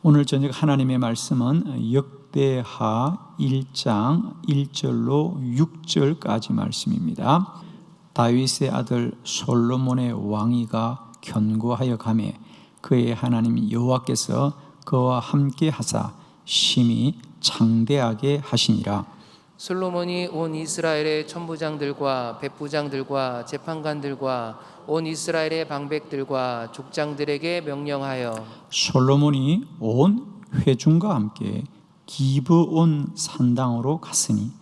오늘 저녁 하나님의 말씀은 역대하 1장 1절로 6절까지 말씀입니다. 다윗의 아들 솔로몬의 왕위가 견고하여 가매 그의 하나님 여호와께서 그와 함께 하사 심히 창대하게 하시니라. 솔로몬이 온 이스라엘의 천부장들과 백부장들과 재판관들과 온 이스라엘의 방백들과 족장들에게 명령하여 솔로몬이 온 회중과 함께 기브온 산당으로 갔으니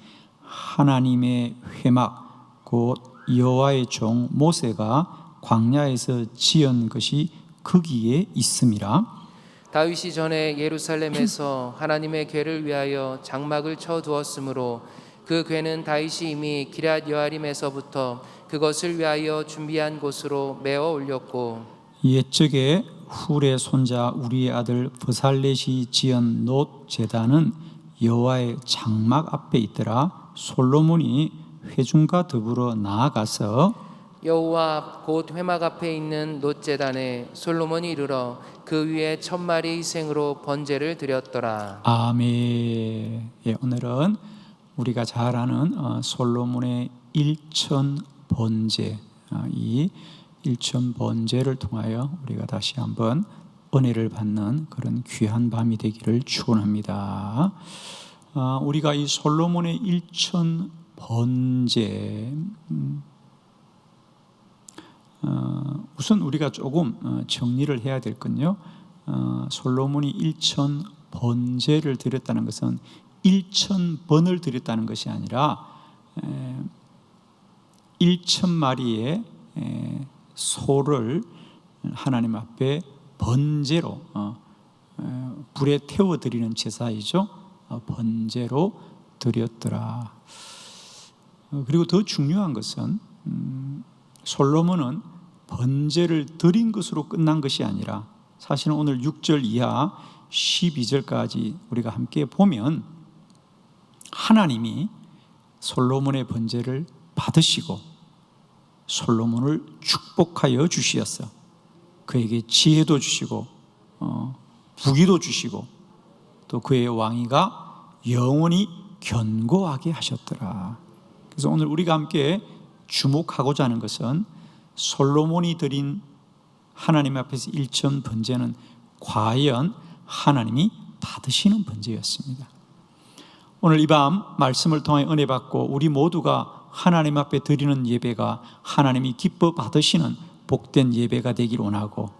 하나님의 회막 곧 여호와의 종 모세가 광야에서 지은 것이 거기에 있음이라. 다윗이 전에 예루살렘에서 하나님의 궤를 위하여 장막을 쳐 두었으므로 그 궤는 다윗이 이미 기럇 여아림에서부터 그것을 위하여 준비한 곳으로 메어 올렸고, 옛적에 훌의 손자 우리의 아들 브살렛이 지은 놋 제단은 여호와의 장막 앞에 있더라. 솔로몬이 회중과 더불어 나아가서 여호와 곧 회막 앞에 있는 놋제단에 솔로몬이 이르러 그 위에 1000마리 희생으로 번제를 드렸더라. 아멘. 오늘은 우리가 잘 아는 솔로몬의 일천 번제, 이 일천 번제를 통하여 우리가 다시 한번 은혜를 받는 그런 귀한 밤이 되기를 축원합니다. 우리가 이 솔로몬의 일천 번제, 우선 우리가 조금 정리를 해야 될 건요. 솔로몬이 일천 번제를 드렸다는 것은 1000번을 드렸다는 것이 아니라 1000마리의 소를 하나님 앞에 번제로 불에 태워 드리는 제사이죠. 번제로 드렸더라. 그리고 더 중요한 것은 솔로몬은 번제를 드린 것으로 끝난 것이 아니라 사실은 오늘 6절 이하 12절까지 우리가 함께 보면 하나님이 솔로몬의 번제를 받으시고 솔로몬을 축복하여 주시었어. 그에게 지혜도 주시고 부귀도 주시고 또 그의 왕위가 영원히 견고하게 하셨더라. 그래서 오늘 우리가 함께 주목하고자 하는 것은 솔로몬이 드린 하나님 앞에서 일천 번제는 과연 하나님이 받으시는 번제였습니다. 오늘 이 밤 말씀을 통해 은혜 받고 우리 모두가 하나님 앞에 드리는 예배가 하나님이 기뻐 받으시는 복된 예배가 되길 원하고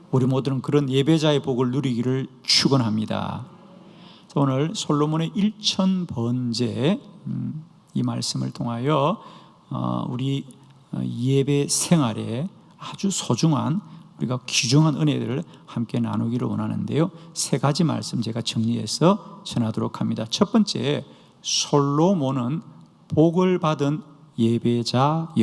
우리 모두는 그런 예배자의 복을 누리기를 축원합니다. 오늘 솔로몬의 일천 번제 이 말씀을 통하여 우리 예배 생활에 아주 소중한 우리가 귀중한 은혜들을 함께 나누기를 원하는데요. 세 가지 말씀 제가 정리해서 전하도록 합니다. 첫 번째, 솔로몬은 복을 받은 예배자였습니다.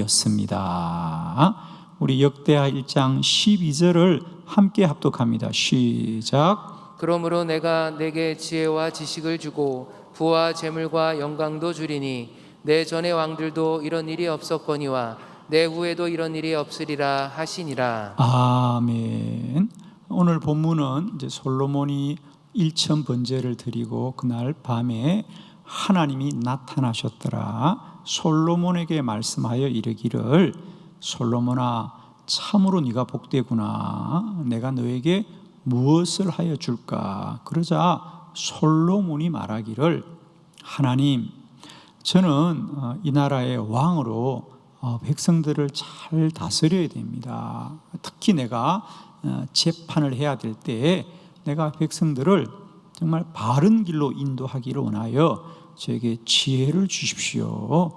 우리 역대하 1장 12절을 함께 합독합니다. 시작. 그러므로 내가 내게 지혜와 지식을 주고 부와 재물과 영광도 주리니 내 전의 왕들도 이런 일이 없었거니와 내 후에도 이런 일이 없으리라 하시니라. 아멘. 오늘 본문은 이제 솔로몬이 일천 번제를 드리고 그날 밤에 하나님이 나타나셨더라. 솔로몬에게 말씀하여 이르기를 솔로몬아 참으로 네가 복되구나. 내가 너에게 무엇을 하여 줄까? 그러자 솔로몬이 말하기를 하나님 저는 이 나라의 왕으로 백성들을 잘 다스려야 됩니다. 특히 내가 재판을 해야 될 때에 내가 백성들을 정말 바른 길로 인도하기를 원하여 저에게 지혜를 주십시오.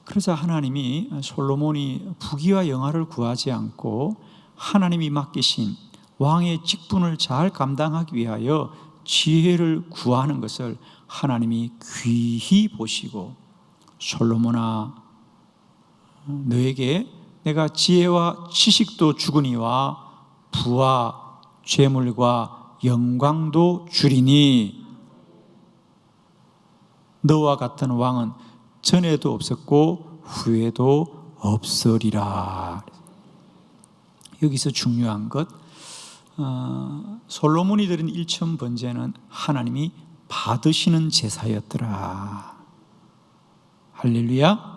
그러자 하나님이 솔로몬이 부귀와 영화를 구하지 않고 하나님이 맡기신 왕의 직분을 잘 감당하기 위하여 지혜를 구하는 것을 하나님이 귀히 보시고 솔로몬아 너에게 내가 지혜와 지식도 주거니와 부와 재물과 영광도 주리니 너와 같은 왕은 전에도 없었고 후에도 없으리라. 여기서 중요한 것 솔로몬이 드린 일천 번제는 하나님이 받으시는 제사였더라. 할렐루야.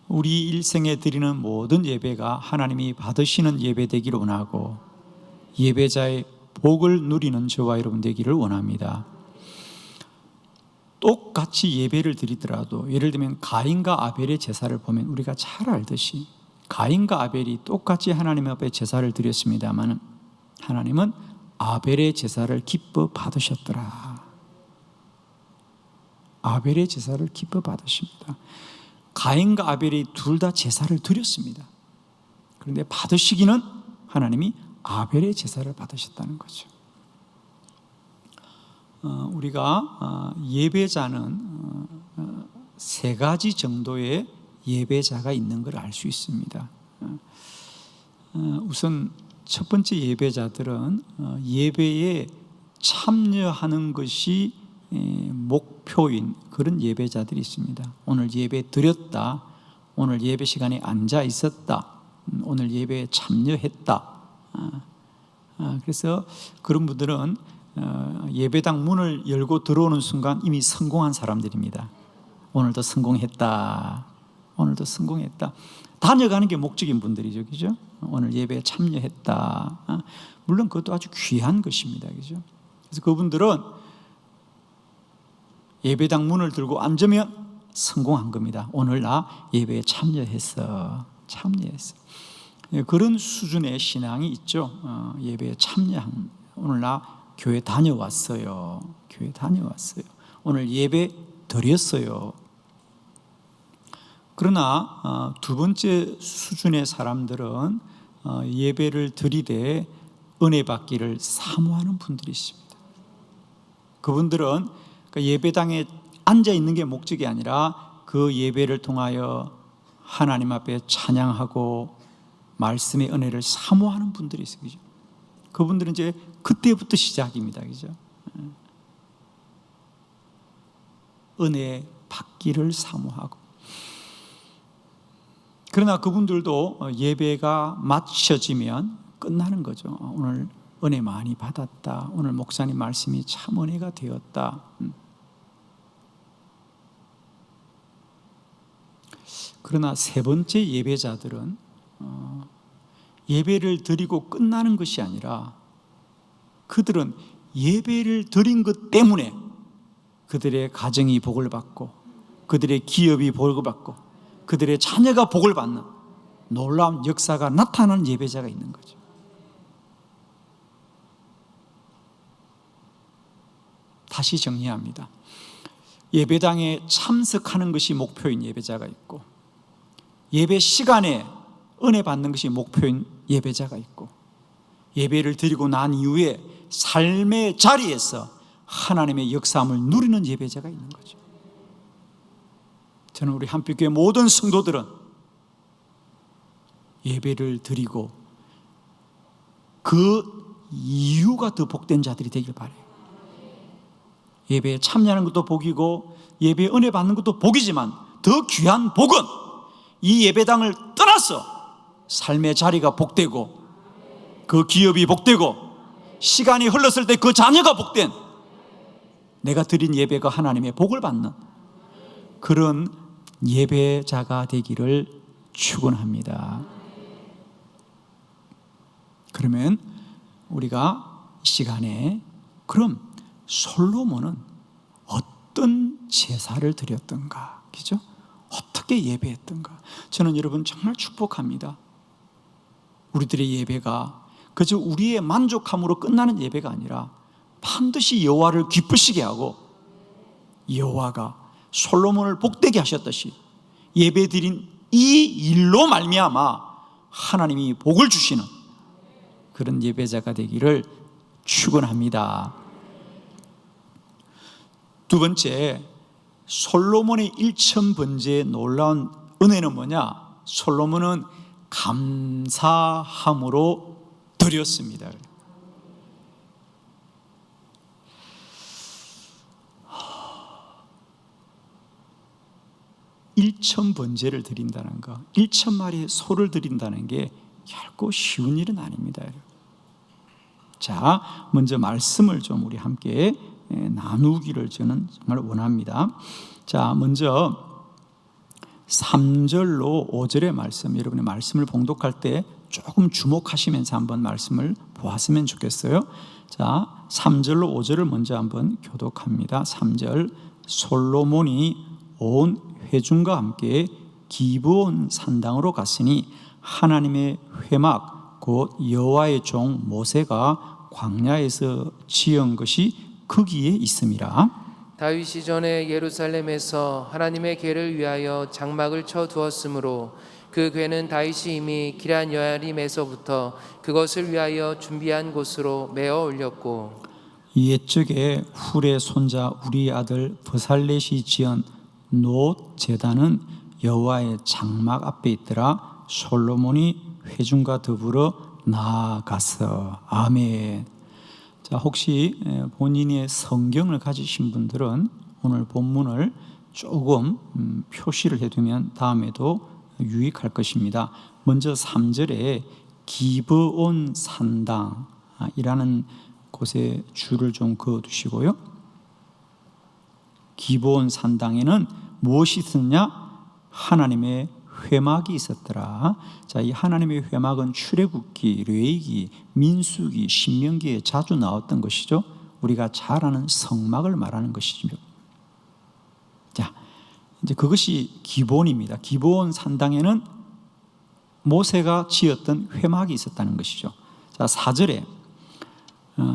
우리 일생에 드리는 모든 예배가 하나님이 받으시는 예배 되기를 원하고 예배자의 복을 누리는 저와 여러분 되기를 원합니다. 똑같이 예배를 드리더라도 예를 들면 가인과 아벨의 제사를 보면 우리가 잘 알듯이 가인과 아벨이 똑같이 하나님 앞에 제사를 드렸습니다만 하나님은 아벨의 제사를 기뻐 받으셨더라. 아벨의 제사를 기뻐 받으십니다. 가인과 아벨이 둘 다 제사를 드렸습니다. 그런데 받으시기는 하나님이 아벨의 제사를 받으셨다는 거죠. 우리가 예배자는 세 가지 정도의 예배자가 있는 걸 알 수 있습니다. 우선 첫 번째 예배자들은 예배에 참여하는 것이 목표인 그런 예배자들이 있습니다. 오늘 예배 드렸다, 오늘 예배 시간에 앉아 있었다, 오늘 예배에 참여했다. 그래서 그런 분들은 예배당 문을 열고 들어오는 순간 이미 성공한 사람들입니다. 오늘도 성공했다, 오늘도 성공했다. 다녀가는 게 목적인 분들이죠, 그죠? 오늘 예배에 참여했다. 물론 그것도 아주 귀한 것입니다, 그죠? 그래서 그분들은 예배당 문을 들고 앉으면 성공한 겁니다. 오늘 나 예배에 참여했어. 그런 수준의 신앙이 있죠. 예배에 참여한, 오늘 나 교회 다녀왔어요. 오늘 예배 드렸어요. 그러나 두 번째 수준의 사람들은 예배를 드리되 은혜 받기를 사모하는 분들이 있습니다. 그분들은 예배당에 앉아 있는 게 목적이 아니라 그 예배를 통하여 하나님 앞에 찬양하고 말씀의 은혜를 사모하는 분들이 있어요. 그죠? 그분들은 이제 그때부터 시작입니다. 그죠? 은혜 받기를 사모하고. 그러나 그분들도 예배가 마쳐지면 끝나는 거죠. 오늘 은혜 많이 받았다. 오늘 목사님 말씀이 참 은혜가 되었다. 그러나 세 번째 예배자들은 예배를 드리고 끝나는 것이 아니라 그들은 예배를 드린 것 때문에 그들의 가정이 복을 받고 그들의 기업이 복을 받고 그들의 자녀가 복을 받는 놀라운 역사가 나타나는 예배자가 있는 거죠. 다시 정리합니다. 예배당에 참석하는 것이 목표인 예배자가 있고 예배 시간에 은혜 받는 것이 목표인 예배자가 있고 예배를 드리고 난 이후에 삶의 자리에서 하나님의 역사함을 누리는 예배자가 있는 거죠. 저는 우리 한빛교회 모든 성도들은 예배를 드리고 그 이유가 더 복된 자들이 되길 바라요. 예배에 참여하는 것도 복이고 예배에 은혜 받는 것도 복이지만 더 귀한 복은 이 예배당을 떠나서 삶의 자리가 복되고 그 기업이 복되고 시간이 흘렀을 때 그 자녀가 복된 내가 드린 예배가 하나님의 복을 받는 그런 예배자가 되기를 축원합니다. 그러면 우리가 이 시간에 그럼 솔로몬은 어떤 제사를 드렸던가, 그죠? 어떻게 예배했던가? 저는 여러분 정말 축복합니다. 우리들의 예배가 그저 우리의 만족함으로 끝나는 예배가 아니라 반드시 여호와를 기쁘시게 하고 여호와가 솔로몬을 복되게 하셨듯이 예배드린 이 일로 말미암아 하나님이 복을 주시는 그런 예배자가 되기를 축원합니다. 두 번째, 솔로몬의 일천번제의 놀라운 은혜는 뭐냐? 솔로몬은 감사함으로 드렸습니다. 일천번제를 드린다는 것, 1,000마리의 소를 드린다는 게 결코 쉬운 일은 아닙니다. 자, 먼저 말씀을 좀 우리 함께 나누기를 저는 정말 원합니다. 자, 먼저 3절로 5절의 말씀, 여러분의 말씀을 봉독할 때 조금 주목하시면서 한번 말씀을 보았으면 좋겠어요. 자, 3절로 5절을 먼저 한번 교독합니다. 3절, 솔로몬이 온 회중과 함께 기브온 산당으로 갔으니 하나님의 회막 곧 여호와의 종 모세가 광야에서 지은 것이 거기에 있음이라. 다윗이 전에 예루살렘에서 하나님의 궤를 위하여 장막을 쳐 두었으므로 그 궤는 다윗이 이미 기럇 여아림에서부터 그것을 위하여 준비한 곳으로 메어 올렸고, 옛적에 훌의 손자 우리의 아들 브살렛이 지은 노 제단은 여호와의 장막 앞에 있더라. 솔로몬이 회중과 더불어 나아갔어. 아멘. 자, 혹시 본인의 성경을 가지신 분들은 오늘 본문을 조금 표시를 해두면 다음에도 유익할 것입니다. 먼저 3절에 기브온 산당이라는 곳에 줄을 좀 그어두시고요. 기브온 산당에는 무엇이 있었냐? 하나님의 회막이 있었더라. 자, 이 하나님의 회막은 출애굽기, 레위기, 민수기, 신명기에 자주 나왔던 것이죠. 우리가 잘 아는 성막을 말하는 것이죠. 자, 이제 그것이 기본입니다. 기본 산당에는 모세가 지었던 회막이 있었다는 것이죠. 자, 4절에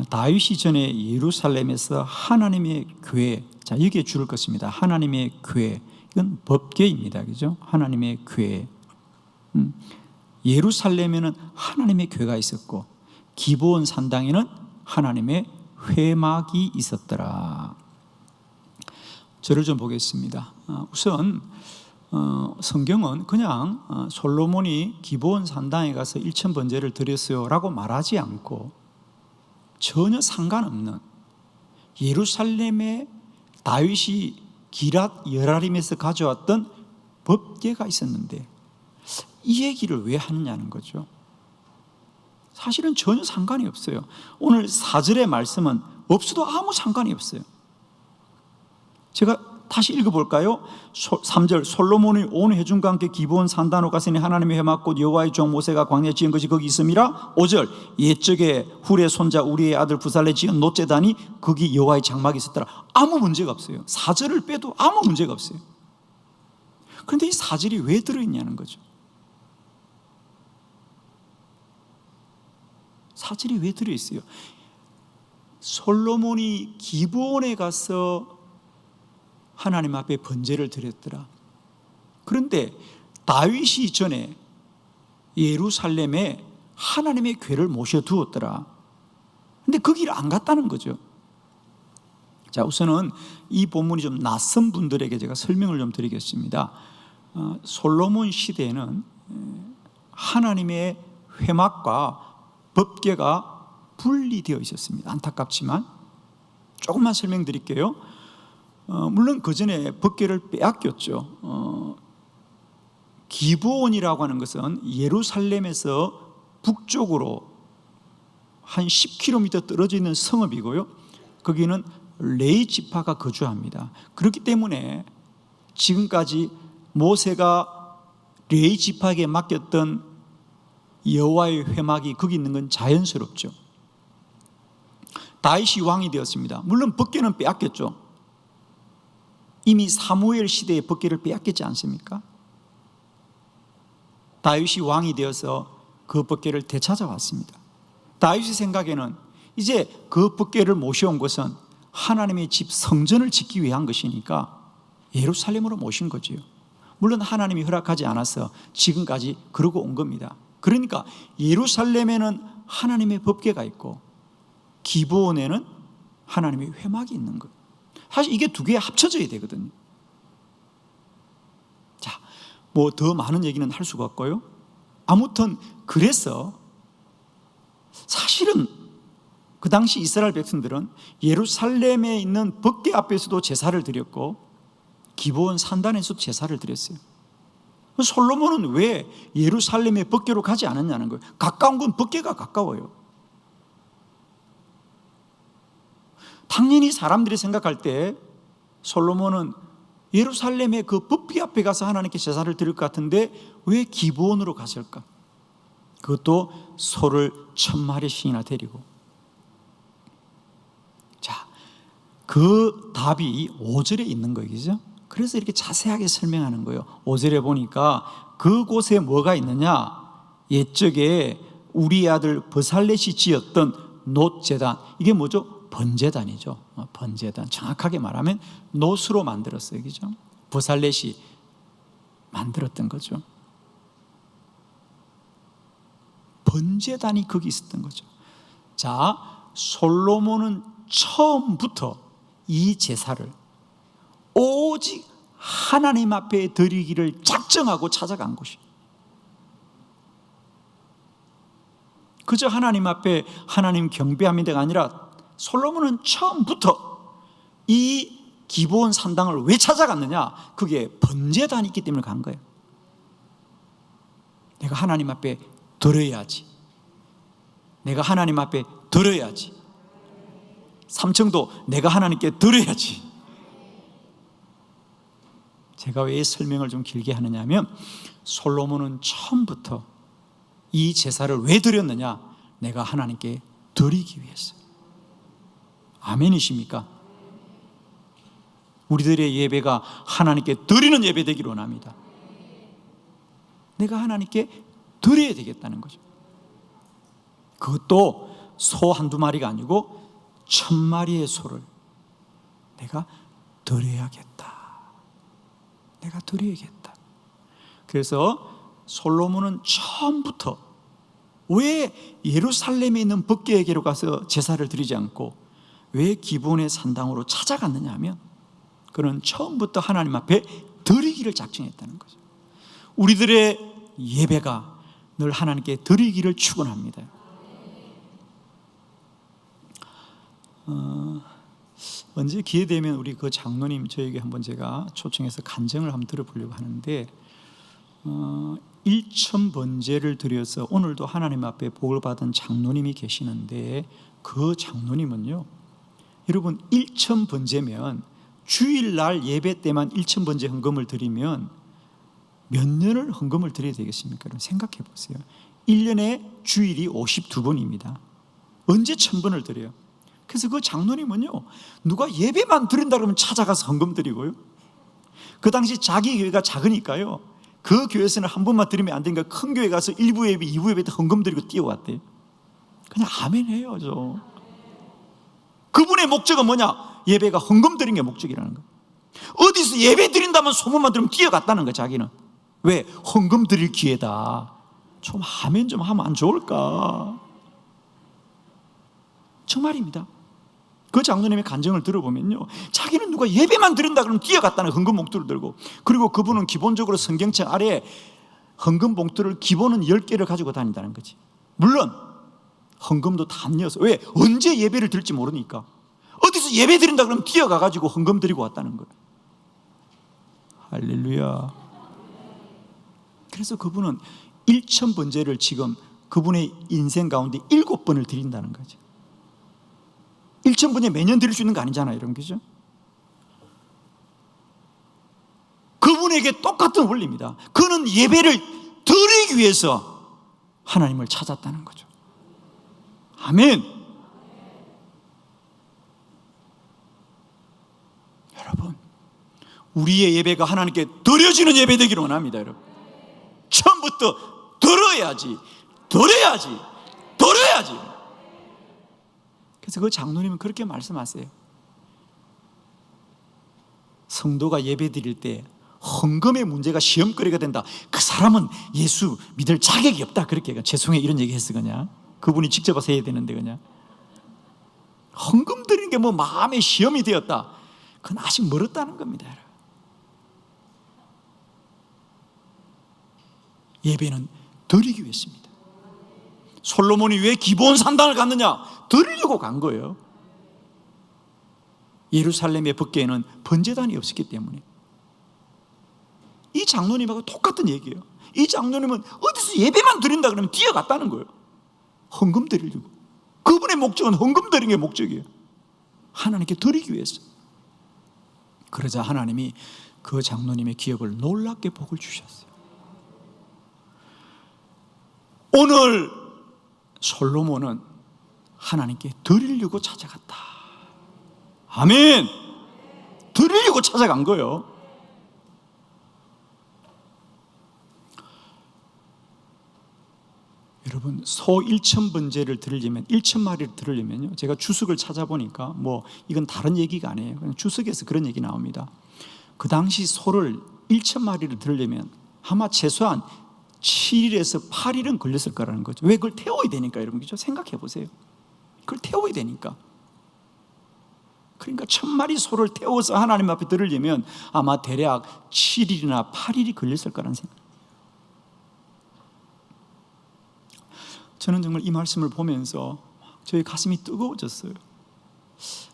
다윗이 전에 예루살렘에서 하나님의 궤, 자, 여기에 줄을 긋습니다. 하나님의 궤, 이건 법궤입니다. 그죠? 하나님의 궤. 예루살렘에는 하나님의 궤가 있었고 기브온 산당에는 하나님의 회막이 있었더라. 저를 좀 보겠습니다. 우선 성경은 그냥 솔로몬이 기브온 산당에 가서 일천번제를 드렸어요 라고 말하지 않고 전혀 상관없는 예루살렘에 다윗이 기럇 여아림에서 가져왔던 법궤가 있었는데 이 얘기를 왜 하느냐는 거죠. 사실은 전혀 상관이 없어요. 오늘 4절의 말씀은 없어도 아무 상관이 없어요. 제가 다시 읽어볼까요? 3절, 솔로몬이 온 회중과 함께 기브온 산당으로 갔으니 하나님의 회막 곧 여호와의 종 모세가 광야에 지은 것이 거기 있음이라. 5절, 옛적에 훌의 손자 우리의 아들 브살렛 지은 노제단이 거기 여호와의 장막이 있었더라. 아무 문제가 없어요. 4절을 빼도 아무 문제가 없어요. 그런데 이 4절이 왜 들어있냐는 거죠. 4절이 왜 들어있어요? 솔로몬이 기브온에 가서 하나님 앞에 번제를 드렸더라. 그런데 다윗이 전에 예루살렘에 하나님의 궤를 모셔두었더라. 근데 거기를 안 갔다는 거죠. 자, 우선은 이 본문이 좀 낯선 분들에게 제가 설명을 좀 드리겠습니다. 솔로몬 시대에는 하나님의 회막과 법궤가 분리되어 있었습니다. 안타깝지만 조금만 설명드릴게요. 물론 그 전에 법궤를 빼앗겼죠. 기브온이라고 하는 것은 예루살렘에서 북쪽으로 한 10km 떨어져 있는 성읍이고요. 거기는 레위 지파가 거주합니다. 그렇기 때문에 지금까지 모세가 레위 지파에게 맡겼던 여호와의 회막이 거기 있는 건 자연스럽죠. 다윗이 왕이 되었습니다. 물론 법궤는 빼앗겼죠. 이미 사무엘 시대의 법궤를 빼앗겼지 않습니까? 다윗이 왕이 되어서 그 법궤를 되찾아왔습니다. 다윗의 생각에는 이제 그 법궤를 모셔온 것은 하나님의 집 성전을 짓기 위한 것이니까 예루살렘으로 모신 거지요. 물론 하나님이 허락하지 않아서 지금까지 그러고 온 겁니다. 그러니까 예루살렘에는 하나님의 법궤가 있고 기브온에는 하나님의 회막이 있는 거예요. 사실 이게 두 개 합쳐져야 되거든요. 자, 뭐 더 많은 얘기는 할 수가 없고요. 아무튼 그래서 사실은 그 당시 이스라엘 백성들은 예루살렘에 있는 법궤 앞에서도 제사를 드렸고 기브온 산단에서도 제사를 드렸어요. 솔로몬은 왜 예루살렘의 법궤로 가지 않았냐는 거예요. 가까운 건 법궤가 가까워요. 당연히 사람들이 생각할 때 솔로몬은 예루살렘의 그 법궤 앞에 가서 하나님께 제사를 드릴 것 같은데 왜 기브온으로 갔을까? 그것도 소를 1000마리씩이나 데리고. 자, 그 답이 5절에 있는 거죠. 그래서 이렇게 자세하게 설명하는 거예요. 5절에 보니까 그곳에 뭐가 있느냐? 옛적에 우리 아들 버살렛이 지었던 놋제단, 이게 뭐죠? 번제단이죠. 번제단. 정확하게 말하면 놋으로 만들었어요. 그죠? 버살렛이 만들었던 거죠. 번제단이 거기 있었던 거죠. 자, 솔로몬은 처음부터 이 제사를 오직 하나님 앞에 드리기를 작정하고 찾아간 것이에요. 그저 하나님 앞에 하나님 경배함이 아니라 솔로몬은 처음부터 이 기브온 산당을 왜 찾아갔느냐? 그게 번제단이 있기 때문에 간 거예요. 내가 하나님 앞에 드려야지. 내가 하나님 앞에 드려야지. 삼층도 내가 하나님께 드려야지. 제가 왜 설명을 좀 길게 하느냐 하면 솔로몬은 처음부터 이 제사를 왜 드렸느냐? 내가 하나님께 드리기 위해서. 아멘이십니까? 우리들의 예배가 하나님께 드리는 예배 되기를 원합니다. 내가 하나님께 드려야 되겠다는 거죠. 그것도 소 한두 마리가 아니고 1000마리의 소를 내가 드려야겠다. 내가 드려야겠다. 그래서 솔로몬은 처음부터 왜 예루살렘에 있는 법궤에게로 가서 제사를 드리지 않고 왜 기브온의 산당으로 찾아갔느냐 하면 그는 처음부터 하나님 앞에 드리기를 작정했다는 거죠. 우리들의 예배가 늘 하나님께 드리기를 축원합니다. 언제 기회 되면 우리 그 장로님 저에게 한번 제가 초청해서 간증을 한번 들어보려고 하는데 1000번제를 드려서 오늘도 하나님 앞에 복을 받은 장로님이 계시는데 그 장로님은요, 여러분 1000번제면 주일날 예배 때만 1000번제 헌금을 드리면 몇 년을 헌금을 드려야 되겠습니까? 여러분 생각해 보세요. 1년에 주일이 52번입니다. 언제 1000번을 드려요? 그래서 그 장로님은요, 누가 예배만 드린다 그러면 찾아가서 헌금 드리고요, 그 당시 자기 교회가 작으니까요, 그 교회에서는 한 번만 드리면 안 되니까 큰 교회 가서 1부 예배, 2부 예배 때 헌금 드리고 뛰어왔대요. 그냥 아멘 해요. 그분의 목적은 뭐냐? 예배가 헌금 드리는 게 목적이라는 거예요. 어디서 예배 드린다면 소문만 들으면 뛰어갔다는 거예요. 자기는. 왜? 헌금 드릴 기회다. 좀 아멘 좀 하면 안 좋을까? 정말입니다. 그 장로님의 간증을 들어보면요, 자기는 누가 예배만 드린다 그러면 뛰어갔다는 헌금 봉투를 들고, 그리고 그분은 기본적으로 성경책 아래에 헌금 봉투를 기본은 10개를 가지고 다닌다는 거지. 물론 헌금도 다 안 넣어서. 왜? 언제 예배를 드릴지 모르니까. 어디서 예배 드린다 그러면 뛰어가가지고 헌금 드리고 왔다는 거예요. 할렐루야. 그래서 그분은 1000번제를 지금 그분의 인생 가운데 7번을 드린다는 거죠. 1000번제 매년 드릴 수 있는 거 아니잖아요, 여러분. 그죠? 그분에게 똑같은 원리입니다. 그는 예배를 드리기 위해서 하나님을 찾았다는 거죠. 아멘. 여러분, 우리의 예배가 하나님께 드려지는 예배 되기를 원합니다. 여러분, 처음부터 들어야지. 그래서 그 장로님은 그렇게 말씀하세요. 성도가 예배 드릴 때 헌금의 문제가 시험거리가 된다, 그 사람은 예수 믿을 자격이 없다. 그렇게 죄송해요 이런 얘기 했어. 그냥 그분이 직접 와서 해야 되는데, 그냥 헌금 드리는 게 뭐 마음의 시험이 되었다, 그건 아직 멀었다는 겁니다. 예배는 드리기 위해서입니다. 솔로몬이 왜 기브온 산당을 갔느냐? 드리려고 간 거예요. 예루살렘의 법궤에는 번제단이 없었기 때문에. 이 장로님하고 똑같은 얘기예요. 이 장로님은 어디서 예배만 드린다 그러면 뛰어갔다는 거예요. 헌금 드리려고. 그분의 목적은 헌금 드리는 게 목적이에요. 하나님께 드리기 위해서. 그러자 하나님이 그 장로님의 기업을 놀랍게 복을 주셨어요. 오늘 솔로몬은 하나님께 드리려고 찾아갔다. 아멘. 드리려고 찾아간 거예요. 여러분, 소 1,000번제를 드리려면 1,000마리를 드리려면요, 제가 주석을 찾아보니까 이건 다른 얘기가 아니에요. 그냥 주석에서 그런 얘기 나옵니다. 그 당시 소를 1,000마리를 드리려면 아마 최소한 7일에서 8일은 걸렸을 거라는 거죠. 왜? 그걸 태워야 되니까. 여러분, 그죠? 생각해 보세요. 그걸 태워야 되니까. 그러니까 1,000마리 소를 태워서 하나님 앞에 드리려면 아마 대략 7일이나 8일이 걸렸을 거라는 생각. 저는 정말 이 말씀을 보면서 저희 가슴이 뜨거워졌어요.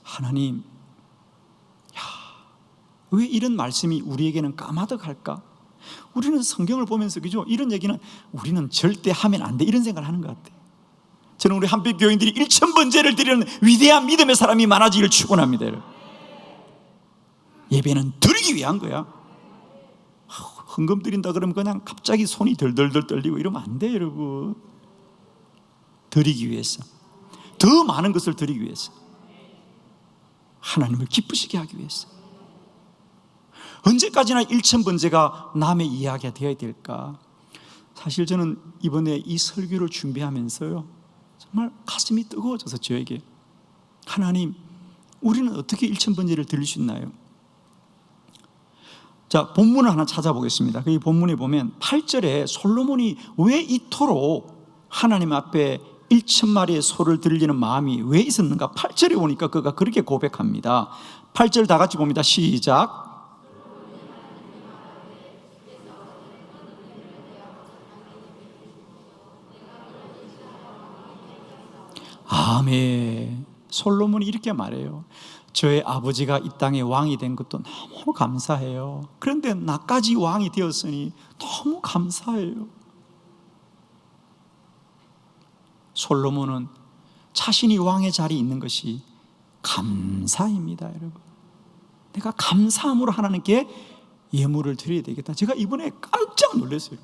하나님, 왜 이런 말씀이 우리에게는 까마득할까? 우리는 성경을 보면서, 그죠? 이런 얘기는 우리는 절대 하면 안 돼, 이런 생각을 하는 것 같아요. 저는 우리 한빛 교인들이 1,000번제를 드리는 위대한 믿음의 사람이 많아지기를 축원합니다. 예배는 드리기 위한 거야. 헌금 드린다 그러면 그냥 갑자기 손이 덜덜덜 떨리고 이러면 안 돼요, 여러분. 드리기 위해서, 더 많은 것을 드리기 위해서, 하나님을 기쁘시게 하기 위해서. 언제까지나 1,000번제가 남의 이야기가 되어야 될까? 사실 저는 이번에 이 설교를 준비하면서요, 정말 가슴이 뜨거워져서 저에게, 하나님, 우리는 어떻게 1,000번제를 드릴 수 있나요? 자, 본문을 하나 찾아보겠습니다. 이 본문에 보면 8절에 솔로몬이 왜 이토록 하나님 앞에 1,000마리의 소를 드리는 마음이 왜 있었는가? 8절에 보니까 그가 그렇게 고백합니다. 8절 다 같이 봅니다. 시작. 아멘. 솔로몬이 이렇게 말해요. 저의 아버지가 이 땅의 왕이 된 것도 너무 감사해요. 그런데 나까지 왕이 되었으니 너무 감사해요. 솔로몬은 자신이 왕의 자리에 있는 것이 감사입니다, 여러분. 내가 감사함으로 하나님께 예물을 드려야 되겠다. 제가 이번에 깜짝 놀랐어요.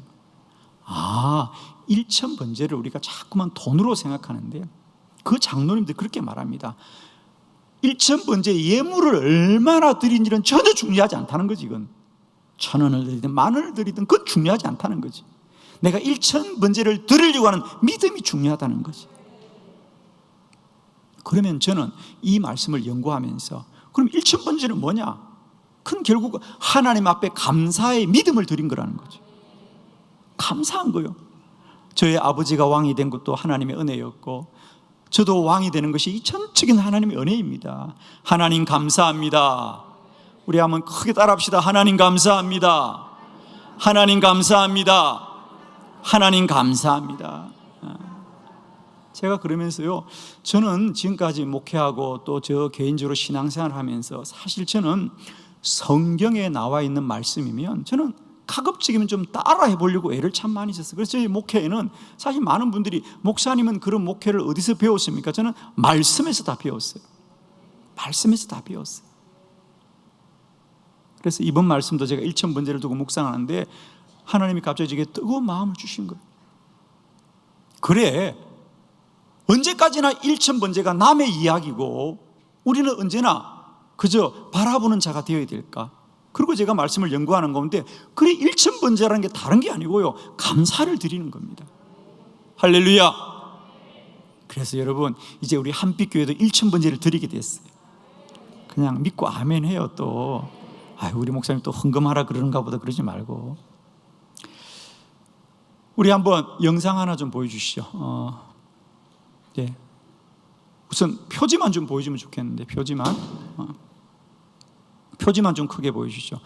1,000번제를 우리가 자꾸만 돈으로 생각하는데, 그 장로님들 그렇게 말합니다. 1,000번제 예물을 얼마나 드린지는 전혀 중요하지 않다는 거지. 이건 1,000원을 드리든 10,000원을 드리든 그건 중요하지 않다는 거지. 내가 1,000번제를 드리려고 하는 믿음이 중요하다는 거지. 그러면 저는 이 말씀을 연구하면서, 그럼 1,000번제는 뭐냐? 그건 결국 하나님 앞에 감사의 믿음을 드린 거라는 거죠. 감사한 거예요. 저의 아버지가 왕이 된 것도 하나님의 은혜였고, 저도 왕이 되는 것이 이 전적인 하나님의 은혜입니다. 하나님 감사합니다. 우리 한번 크게 따라합시다. 하나님 감사합니다. 하나님 감사합니다. 하나님 감사합니다. 제가 그러면서요, 저는 지금까지 목회하고 또 저 개인적으로 신앙생활을 하면서 사실 저는 성경에 나와 있는 말씀이면 저는 가급적이면 좀 따라해 보려고 애를 참 많이 썼어요. 그래서 저희 목회에는 사실 많은 분들이 목사님은 그런 목회를 어디서 배웠습니까? 저는 말씀에서 다 배웠어요. 말씀에서 다 배웠어요. 그래서 이번 말씀도 제가 1,000번제를 두고 묵상하는데 하나님이 갑자기 제게 뜨거운 마음을 주신 거예요. 그래, 언제까지나 1,000번제가 남의 이야기고 우리는 언제나 그저 바라보는 자가 되어야 될까? 그리고 제가 말씀을 연구하는 가운데, 그래 1,000번제라는 게 다른 게 아니고요, 감사를 드리는 겁니다. 할렐루야. 그래서 여러분, 이제 우리 한빛교회도 1,000번제를 드리게 됐어요. 그냥 믿고 아멘 해요. 또 우리 목사님 또 헌금하라 그러는가 보다 그러지 말고. 우리 한번 영상 하나 좀 보여주시죠. 네. 우선 표지만 좀 보여주면 좋겠는데, 표지만 좀 크게 보여주시죠.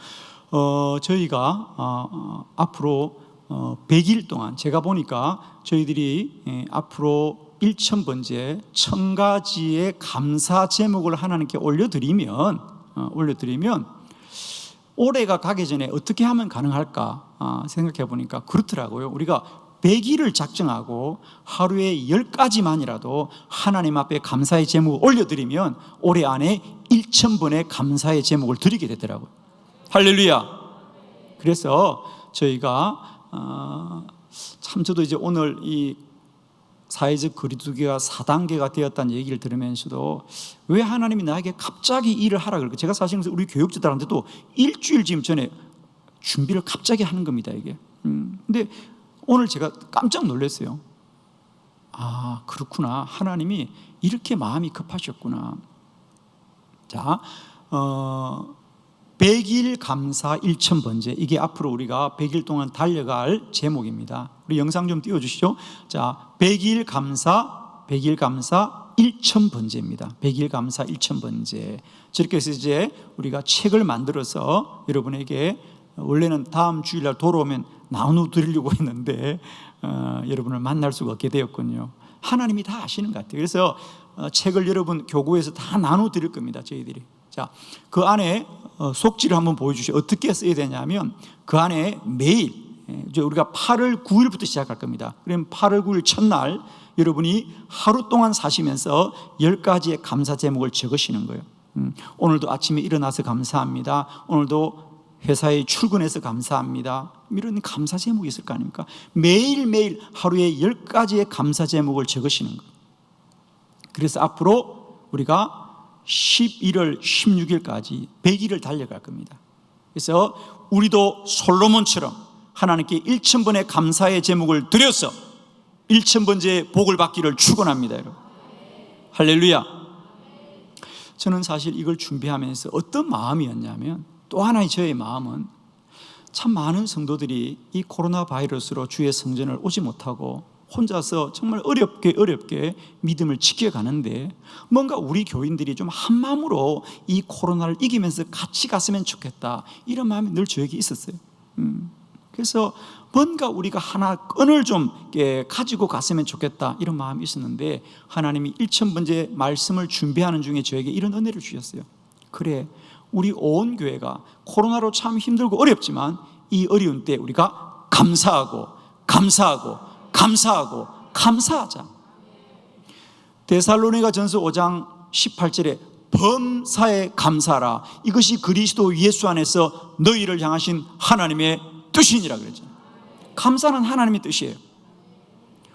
저희가 앞으로 100일 동안, 제가 보니까 저희들이 앞으로 1,000번제 1,000가지의 감사 제목을 하나님께 올려드리면 올해가 가기 전에 어떻게 하면 가능할까 생각해 보니까 그렇더라고요. 우리가 100일을 작정하고 하루에 10가지만이라도 하나님 앞에 감사의 제목을 올려드리면 올해 안에 1000번의 감사의 제목을 드리게 되더라고요. 할렐루야. 그래서 저희가 참 저도 이제 오늘 이 사회적 거리두기가 4단계가 되었다는 얘기를 들으면서도 왜 하나님이 나에게 갑자기 일을 하라 그럴까? 제가 사실 우리 교육자들한테도 일주일 지금 전에 준비를 갑자기 하는 겁니다, 이게. 근데 오늘 제가 깜짝 놀랐어요. 아, 그렇구나. 하나님이 이렇게 마음이 급하셨구나. 자, 100일 감사 1000번째. 이게 앞으로 우리가 100일 동안 달려갈 제목입니다. 우리 영상 좀 띄워주시죠. 자, 100일 감사 1000번째입니다. 100일 감사 1000번째. 저렇게 해서 이제 우리가 책을 만들어서 여러분에게 원래는 다음 주일날 돌아오면 나눠드리려고 했는데 여러분을 만날 수가 없게 되었군요. 하나님이 다 아시는 것 같아요. 그래서 책을 여러분 교구에서 다 나눠드릴 겁니다, 저희들이. 자, 그 안에 속지를 한번 보여주시죠. 어떻게 써야 되냐면 그 안에 매일 이제 우리가 8월 9일부터 시작할 겁니다. 그러면 8월 9일 첫날 여러분이 하루 동안 사시면서 10가지의 감사 제목을 적으시는 거예요. 오늘도 아침에 일어나서 감사합니다. 오늘도 회사에 출근해서 감사합니다. 이런 감사 제목이 있을 거 아닙니까? 매일매일 하루에 10가지의 감사 제목을 적으시는 거예요. 그래서 앞으로 우리가 11월 16일까지 100일을 달려갈 겁니다. 그래서 우리도 솔로몬처럼 하나님께 1000번의 감사의 제목을 드려서 1000번째 복을 받기를 축원합니다, 여러분. 할렐루야. 저는 사실 이걸 준비하면서 어떤 마음이었냐면, 또 하나의 저의 마음은 참 많은 성도들이 이 코로나 바이러스로 주의 성전을 오지 못하고 혼자서 정말 어렵게 믿음을 지켜가는데 뭔가 우리 교인들이 좀 한마음으로 이 코로나를 이기면서 같이 갔으면 좋겠다, 이런 마음이 늘 저에게 있었어요. 그래서 뭔가 우리가 하나 끈을 좀 가지고 갔으면 좋겠다, 이런 마음이 있었는데 하나님이 1000번째 말씀을 준비하는 중에 저에게 이런 은혜를 주셨어요. 그래, 우리 온 교회가 코로나로 참 힘들고 어렵지만 이 어려운 때 우리가 감사하자. 데살로니가 전서 5장 18절에 범사에 감사하라, 이것이 그리스도 예수 안에서 너희를 향하신 하나님의 뜻이니라 그랬잖아요. 감사는 하나님의 뜻이에요.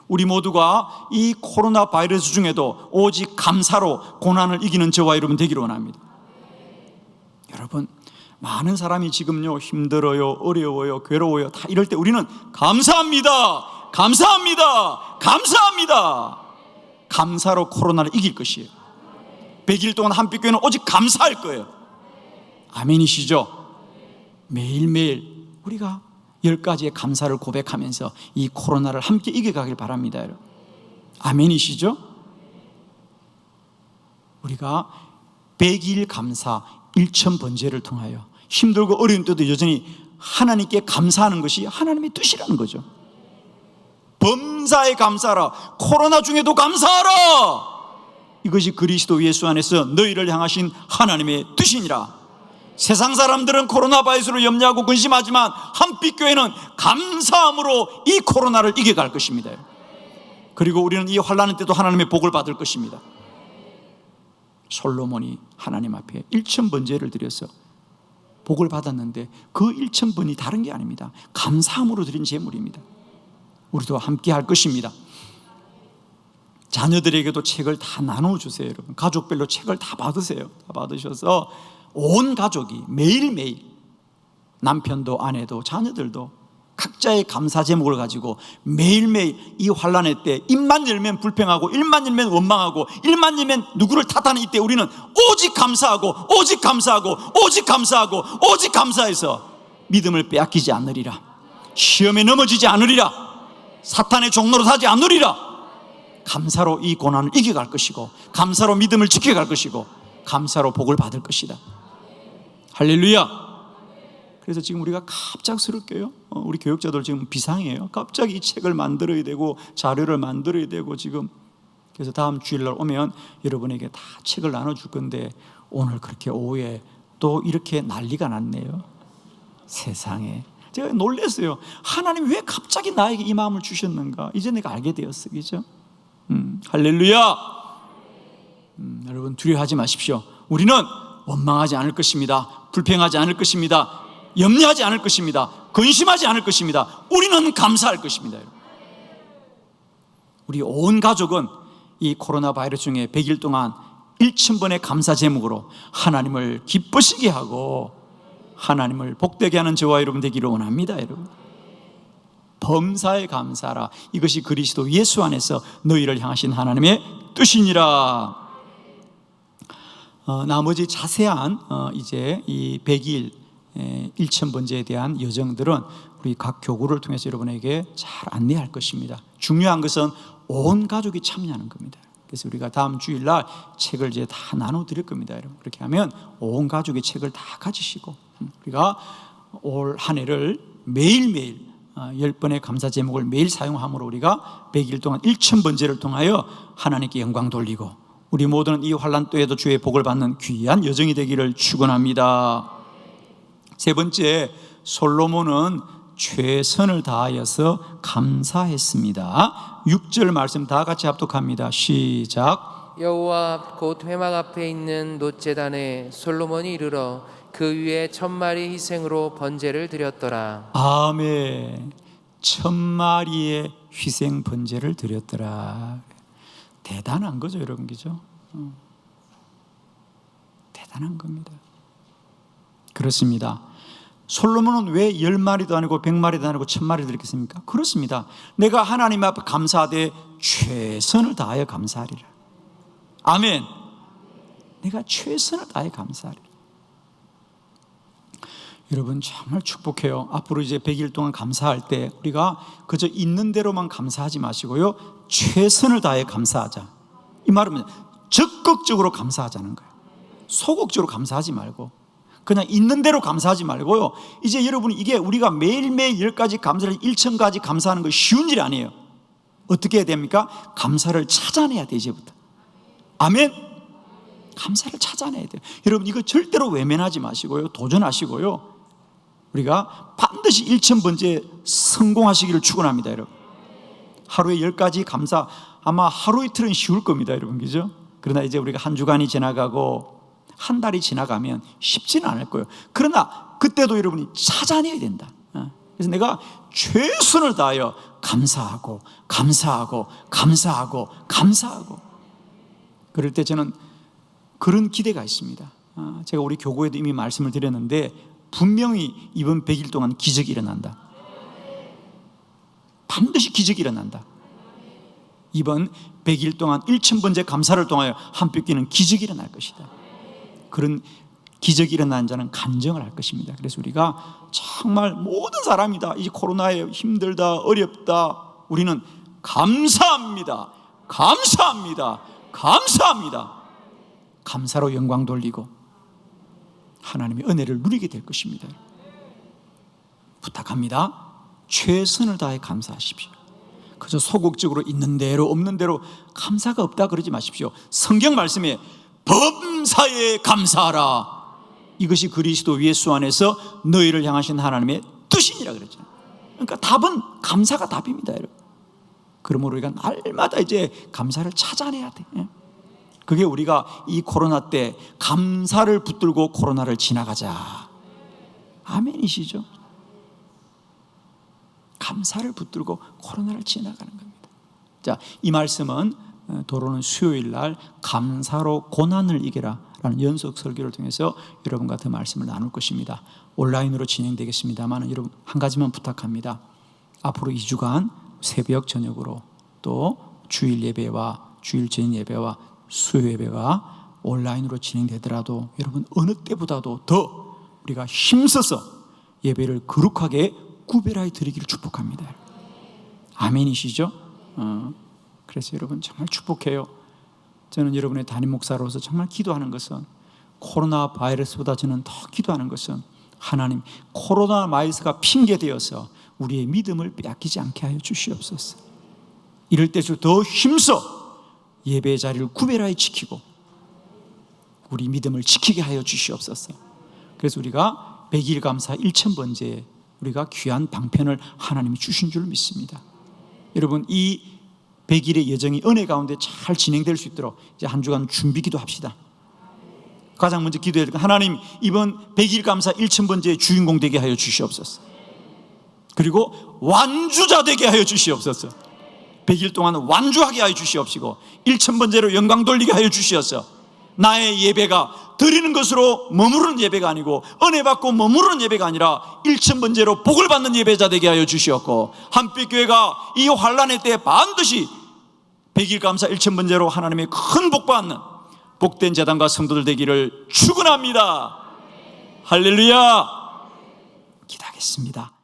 우리 모두가 이 코로나 바이러스 중에도 오직 감사로 고난을 이기는 저와 여러분 되기를 원합니다. 여러분, 많은 사람이 지금요 힘들어요, 어려워요, 괴로워요, 다 이럴 때 우리는 감사합니다. 감사로 코로나를 이길 것이에요. 100일 동안 한빛교회는 오직 감사할 거예요. 아멘이시죠? 매일매일 우리가 10가지의 감사를 고백하면서 이 코로나를 함께 이겨가길 바랍니다, 여러분. 아멘이시죠? 우리가 100일 감사 1000번째를 통하여 힘들고 어려운 때도 여전히 하나님께 감사하는 것이 하나님의 뜻이라는 거죠. 범사에 감사하라, 코로나 중에도 감사하라, 이것이 그리스도 예수 안에서 너희를 향하신 하나님의 뜻이니라. 세상 사람들은 코로나 바이러스로 염려하고 근심하지만 한빛교회는 감사함으로 이 코로나를 이겨갈 것입니다. 그리고 우리는 이 환난 때도 하나님의 복을 받을 것입니다. 솔로몬이 하나님 앞에 1000번제를 드려서 복을 받았는데 그 1000번이 다른 게 아닙니다. 감사함으로 드린 제물입니다. 우리도 함께 할 것입니다. 자녀들에게도 책을 다 나눠주세요, 여러분. 가족별로 책을 다 받으세요. 다 받으셔서 온 가족이 매일매일, 남편도 아내도 자녀들도 각자의 감사 제목을 가지고 매일매일 이 환난의 때 입만 열면 불평하고 입만 열면 원망하고 입만 열면 누구를 탓하는 이때 우리는 오직 감사해서 믿음을 빼앗기지 않으리라, 시험에 넘어지지 않으리라, 사탄의 종로로 사지 않으리라. 감사로 이 고난을 이겨갈 것이고, 감사로 믿음을 지켜갈 것이고, 감사로 복을 받을 것이다. 할렐루야. 그래서 지금 우리가 갑작스럽게요, 우리 교육자들 지금 비상이에요. 갑자기 이 책을 만들어야 되고 자료를 만들어야 되고 지금. 그래서 다음 주일날 오면 여러분에게 다 책을 나눠줄 건데 오늘 그렇게 오후에 또 이렇게 난리가 났네요. 세상에 제가 놀랐어요. 하나님 왜 갑자기 나에게 이 마음을 주셨는가? 이제 내가 알게 되었어. 그죠? 할렐루야. 여러분 두려워하지 마십시오. 우리는 원망하지 않을 것입니다. 불평하지 않을 것입니다. 염려하지 않을 것입니다. 근심하지 않을 것입니다. 우리는 감사할 것입니다. 우리 온 가족은 이 코로나 바이러스 중에 100일 동안 1000번의 감사 제목으로 하나님을 기쁘시게 하고 하나님을 복되게 하는 저와 여러분 되기를 원합니다. 여러분, 범사에 감사하라. 이것이 그리스도 예수 안에서 너희를 향하신 하나님의 뜻이니라. 나머지 자세한 이제 이 100일 1000번제에 대한 여정들은 우리 각 교구를 통해서 여러분에게 잘 안내할 것입니다. 중요한 것은 온 가족이 참여하는 겁니다. 그래서 우리가 다음 주일날 책을 이제 다 나눠드릴 겁니다. 여러분, 그렇게 하면 온 가족이 책을 다 가지시고 우리가 올 한 해를 매일매일 10번의 감사 제목을 매일 사용함으로 우리가 100일 동안 1000번제를 통하여 하나님께 영광 돌리고 우리 모두는 이 환난또에도 주의 복을 받는 귀한 여정이 되기를 축원합니다. 세 번째, 솔로몬은 최선을 다하여서 감사했습니다. 6절 말씀 다 같이 합독합니다. 시작. 여호와 곧 회막 앞에 있는 놋제단에 솔로몬이 이르러 그 위에 1000마리 희생으로 번제를 드렸더라. 아멘. 1000마리의 희생 번제를 드렸더라. 대단한 거죠, 여러분, 그죠? 대단한 겁니다. 그렇습니다. 솔로몬은 왜 10마리도 아니고 100마리도 아니고 1000마리도 드렸겠습니까? 그렇습니다. 내가 하나님 앞에 감사하되 최선을 다하여 감사하리라. 아멘. 내가 최선을 다하여 감사하리라. 여러분 정말 축복해요. 앞으로 이제 100일 동안 감사할 때 우리가 그저 있는 대로만 감사하지 마시고요, 최선을 다해 감사하자. 이 말은 적극적으로 감사하자는 거예요. 소극적으로 감사하지 말고 그냥 있는 대로 감사하지 말고요. 이제 여러분, 이게 우리가 매일매일 10가지 감사를 1000가지 감사하는 거 쉬운 일이 아니에요. 어떻게 해야 됩니까? 감사를 찾아내야 돼, 이제부터. 아멘. 감사를 찾아내야 돼요. 여러분, 이거 절대로 외면하지 마시고요, 도전하시고요, 우리가 반드시 1000번째 성공하시기를 축원합니다. 여러분, 하루에 10가지 감사, 아마 하루 이틀은 쉬울 겁니다, 여러분, 그죠? 그러나 이제 우리가 한 주간이 지나가고 한 달이 지나가면 쉽지는 않을 거예요. 그러나 그때도 여러분이 찾아내야 된다. 그래서 내가 최선을 다하여 감사하고 감사하고 감사하고 감사하고, 그럴 때 저는 그런 기대가 있습니다. 제가 우리 교구에도 이미 말씀을 드렸는데 분명히 이번 100일 동안 기적이 일어난다. 반드시 기적이 일어난다. 이번 100일 동안 1000번째 감사를 통하여 한뼘끼는 기적이 일어날 것이다. 그런 기적이 일어난 자는 간증을 할 것입니다. 그래서 우리가 정말 모든 사람이다, 이 코로나에 힘들다, 어렵다, 우리는 감사합니다, 감사합니다, 감사합니다, 감사로 영광 돌리고 하나님의 은혜를 누리게 될 것입니다. 부탁합니다. 최선을 다해 감사하십시오. 그저 소극적으로 있는 대로 없는 대로 감사가 없다 그러지 마십시오. 성경 말씀에 범사에 감사하라. 이것이 그리스도 예수 안에서 너희를 향하신 하나님의 뜻이니라 그랬잖아요. 그러니까 답은 감사가 답입니다, 여러분. 그러므로 우리가 날마다 이제 감사를 찾아내야 돼. 그게 우리가 이 코로나 때 감사를 붙들고 코로나를 지나가자. 아멘이시죠? 감사를 붙들고 코로나를 지나가는 겁니다. 자, 이 말씀은 도로는 수요일 날 감사로 고난을 이겨라 라는 연속 설교를 통해서 여러분과 더 말씀을 나눌 것입니다. 온라인으로 진행되겠습니다만 여러분 한 가지만 부탁합니다. 앞으로 2주간 새벽 저녁으로 또 주일 예배와 주일 전 예배와 수요 예배가 온라인으로 진행되더라도 여러분 어느 때보다도 더 우리가 힘써서 예배를 거룩하게 구별하여 드리기를 축복합니다. 아멘이시죠? 그래서 여러분 정말 축복해요. 저는 여러분의 담임 목사로서 정말 기도하는 것은, 코로나 바이러스보다 저는 더 기도하는 것은, 하나님 코로나 바이러스가 핑계되어서 우리의 믿음을 빼앗기지 않게 하여 주시옵소서. 이럴 때 더 힘써 예배 자리를 구별하여 지키고 우리 믿음을 지키게 하여 주시옵소서. 그래서 우리가 100일 감사 1000번째 우리가 귀한 방편을 하나님이 주신 줄 믿습니다. 여러분, 이 100일의 여정이 은혜 가운데 잘 진행될 수 있도록 이제 한 주간 준비 기도합시다. 가장 먼저 기도해야 될 것, 하나님 이번 100일 감사 1000번째의 주인공 되게 하여 주시옵소서. 그리고 완주자 되게 하여 주시옵소서. 100일 동안 완주하게 하여 주시옵시고 1000번째로 영광 돌리게 하여 주시옵소서. 나의 예배가 드리는 것으로 머무르는 예배가 아니고 은혜 받고 머무르는 예배가 아니라 1000번째로 복을 받는 예배자 되게 하여 주시옵고, 한빛교회가 이 환난의 때에 반드시 100일 감사 1000번째로 하나님의 큰 복 받는 복된 재단과 성도들 되기를 축원합니다. 할렐루야. 기도하겠습니다.